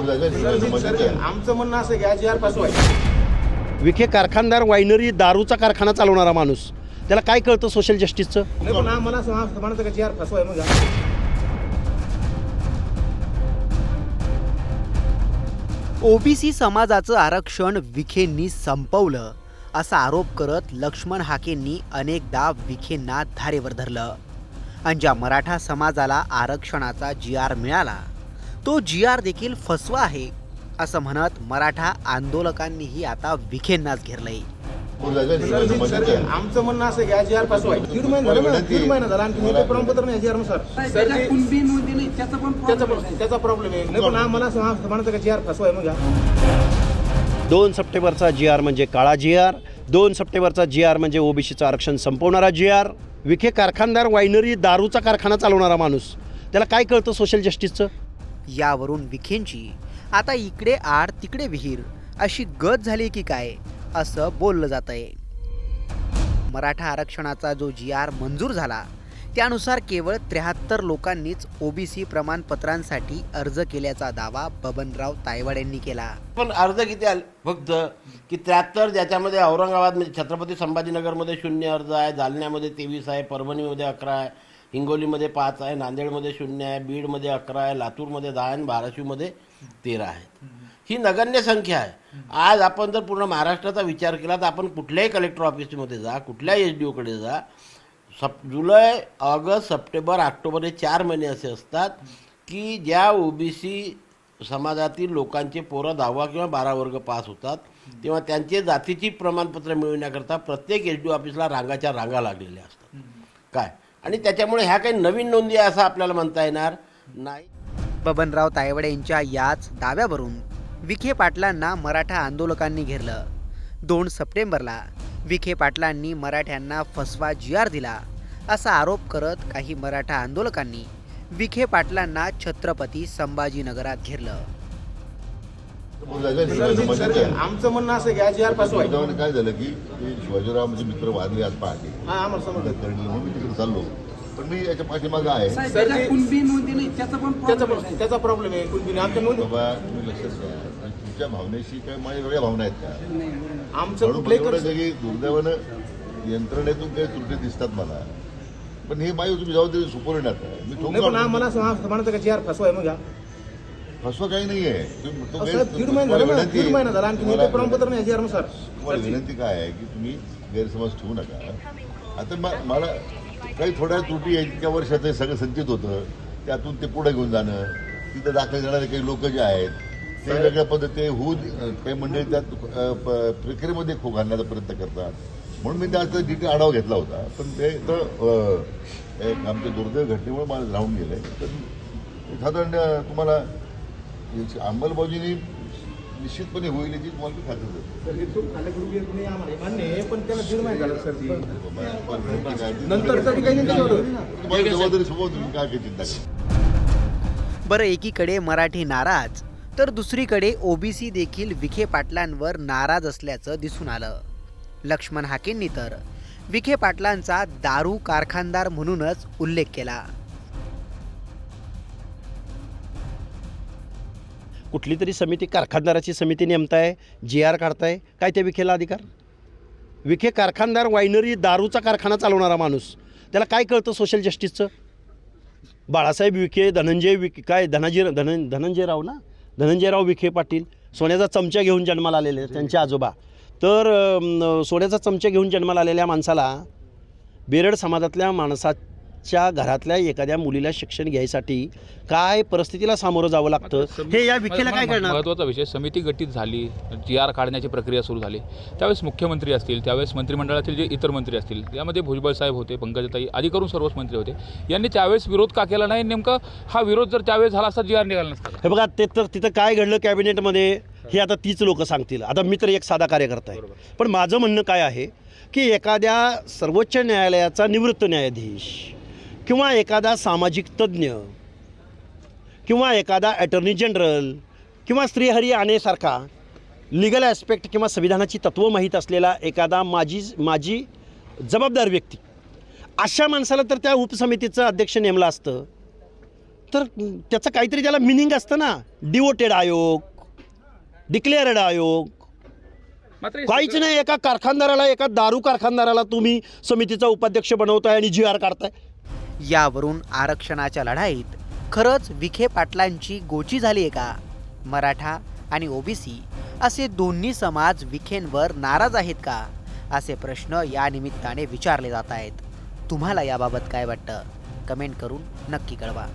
आमचं म्हणणं असं की आज पासून विखे कारखानदार वायनरी दारूचा कारखाना चालवणारा माणूस, त्याला काय कळतं सोशल जस्टिसचं? नाही पण आम्हाला असं म्हणायचं का जी फसवाय मग ओबीसी समाजाचं आरक्षण विखेंनी संपवलं असा आरोप करत लक्ष्मण हाकेंनी अनेकदा विखेंना धारेवर धरलं आणि ज्या मराठा समाजाला आरक्षणाचा GR मिळाला तो GR देखील फसवा आहे असं म्हणत मराठा आंदोलकांनीही आता विखेंनाच घेरलंय. आमचं म्हणणं असं की आज फसवाय दीड महिना झाला आणखी मी प्रमाणपत्र नाही GR नुसार त्याचा प्रॉब्लेम आहे. नाही पण आम्हाला असं म्हणायचं का जी फसवाय मग 2 सप्टेंबरचा GR म्हणजे काळा GR, 2 सप्टेंबरचा GR म्हणजे ओबीसीचं आरक्षण संपवणारा GR. विखे कारखानदार वायनरी दारूचा कारखाना चालवणारा माणूस, त्याला काय कळतं सोशल जस्टिसचं? यावरून विखेंची आता इकडे आड तिकडे विहीर अशी गत झाली की काय असं बोललं जात आहे. मराठा आरक्षणाचा जो GR मंजूर झाला त्यानुसार केवळ 73 लोकांनीच ओबीसी प्रमाणपत्रांसाठी अर्ज केल्याचा दावा बबनराव तायवाड यांनी केला. पण अर्ज किती आले फक्त की 73, ज्याच्यामध्ये औरंगाबाद छत्रपती संभाजीनगरमध्ये 0 अर्ज आहे, जालन्यामध्ये 23 आहे, परभणीमध्ये 11 आहे, हिंगोलीमध्ये 5 आहे, नांदेडमध्ये 0 आहे, बीडमध्ये 11 आहे, लातूरमध्ये 10 आणि धाराशिवमध्ये 13 आहेत. ही नगण्य संख्या आहे. आज आपण जर पूर्ण महाराष्ट्राचा विचार केला तर आपण कुठल्याही कलेक्टर ऑफिसमध्ये जा, कुठल्याही SDOकडे जा, जुलै, ऑगस्ट, सप्टेंबर, ऑक्टोबर हे 4 महिने असे असतात की ज्या ओबीसी समाजातील लोकांचे पोरं 10वा किंवा 12 वर्ग पास होतात तेव्हा त्यांचे जातीची प्रमाणपत्र मिळवण्याकरता प्रत्येक SDO ऑफिसला रांगाच्या रांगा लागलेल्या असतात. काय आणि त्याच्यामुळे ह्या काही नवीन नोंदी आहे असं आपल्याला म्हणता येणार नाही. बबनराव तायवाड यांच्या याच दाव्यावरून विखे पाटलांना मराठा आंदोलकांनी घेरलं. 2 सप्टेंबरला विखे पाटलांनी मराठ्यांना फसवा GR दिला असा आरोप करत काही मराठा आंदोलकांनी विखे पाटलांना छत्रपती संभाजीनगरात घेरलं. आमचं म्हणणं असं की आज फसवाय काय झालं की शिवाजीराव म्हणजे मित्र वाढले आज पहाटे आम्हाला समजलं म्हणून मी तिकडे चाललो, पण मी याच्या पाठीमागं आहे. त्याचा प्रॉब्लेम आहे कुणबी आमच्या नोंदी बाबा तुम्ही लक्षात घ्या, तुमच्या भावनेशी काय माझ्या वेगळ्या भावना आहेत का? आमचं एवढं की दुर्दैवानं यंत्रणेतून काही त्रुटी दिसतात मला, पण हे माझी तुम्ही जबाबदारी सुपवली ना. मी नाही पण आम्हाला असं म्हणायचं का जी फसवाय मग फसवा काही नाहीये. दीड महिना झाला आणखी मी प्रमाणपत्र नाही GR नुसार. तुम्हाला विनंती काय आहे की तुम्ही गैरसमज ठेवू नका. आता मला काही थोड्या त्रुटी आहेत, इतक्या वर्षात हे सगळं संचित होतं, त्यातून ते पुढे घेऊन जाणं, तिथं दाखल करणारे काही लोक जे आहेत ते वेगळ्या पद्धती काही मंडळी त्यात प्रक्रियेमध्ये खो घालण्याचा प्रयत्न करतात. म्हणून मी त्याचा डिटेल आढावा घेतला होता, पण ते तर आमच्या दुर्दैव घटनेमुळे मला राहून गेलंय. तर साधारण तुम्हाला अंमलबजावणी निश्चितपणे होईल याची तुम्हाला मी खात्री देतो. पण त्याला दीड महिना झाला सर नंतर तुम्हाला जबाबदारी सोबत तुम्ही काय काही चिंता करा. बरं, एकीकडे मराठी नाराज तर दुसरीकडे ओबीसी देखील विखे पाटलांवर नाराज असल्याचं दिसून आलं. लक्ष्मण हाकेंनी तर विखे पाटलांचा दारू कारखानदार म्हणूनच उल्लेख केला. कुठली तरी समिती, कारखानदाराची समिती नेमताय, GR काढताय, काय त्या विखेला अधिकार? विखे कारखानदार वायनरी दारूचा कारखाना चालवणारा माणूस, त्याला काय कळतं सोशल जस्टिसचं? बाळासाहेब विखे, धनंजय विखे, काय धनंजयराव विखे पाटील सोन्याचा चमचा घेऊन जन्माला आलेले त्यांचे आजोबा. तर सोन्याचा चमचा घेऊन जन्माला आलेल्या माणसाला बेरड समाजातल्या माणसाच्या घरातल्या एखाद्या मुलीला शिक्षण घ्यायसाठी काय परिस्थितीला सामोरं जावं लागतं हे या विखेला काय करणार? महत्त्वाचा विषय, समिती गठीत झाली, GR काढण्याची प्रक्रिया सुरू झाली, त्यावेळेस मुख्यमंत्री असतील, त्यावेळेस मंत्रिमंडळातील जे इतर मंत्री असतील, यामध्ये भुजबळ साहेब होते, पंकजाताई आदी करून सर्वच मंत्री होते, यांनी त्यावेळेस विरोध का केला नाही? नेमका हा विरोध जर त्यावेळेस झाला असता GR निघाला नसता. हे बघा, ते तर तिथं काय घडलं कॅबिनेटमध्ये हे आता तीच लोक सांगतील. आता मी तर एक साधा कार्यकर्ता आहे, पण माझं म्हणणं काय आहे की एखाद्या सर्वोच्च न्यायालयाचा निवृत्त न्यायाधीश किंवा एखादा सामाजिक तज्ज्ञ किंवा एखादा अटर्नी जनरल किंवा श्रीहरी आनेसारखा लिगल ॲस्पेक्ट किंवा संविधानाची तत्त्व माहीत असलेला एखादा माझी जबाबदार व्यक्ती, अशा माणसाला तर त्या उपसमितीचं अध्यक्ष नेमलं असतं तर त्याचं काहीतरी त्याला मिनिंग असतं ना. डिवोटेड आयोग, डिक्लेअर्ड आयोग, मात्र हे काहीच नाही. एका कारखानदाराला, एका दारू कारखानदाराला तुम्ही समितीचा उपाध्यक्ष बनवताय आणि GR काढताय. यावरून आरक्षणाच्या लढाईत खरंच विखे पाटलांची गोची झाली आहे का? मराठा आणि ओबीसी असे दोन्ही समाज विखेंवर नाराज आहेत का? असे प्रश्न या निमित्ताने विचारले जात आहेत. तुम्हाला याबाबत काय वाटतं? कमेंट करून नक्की कळवा.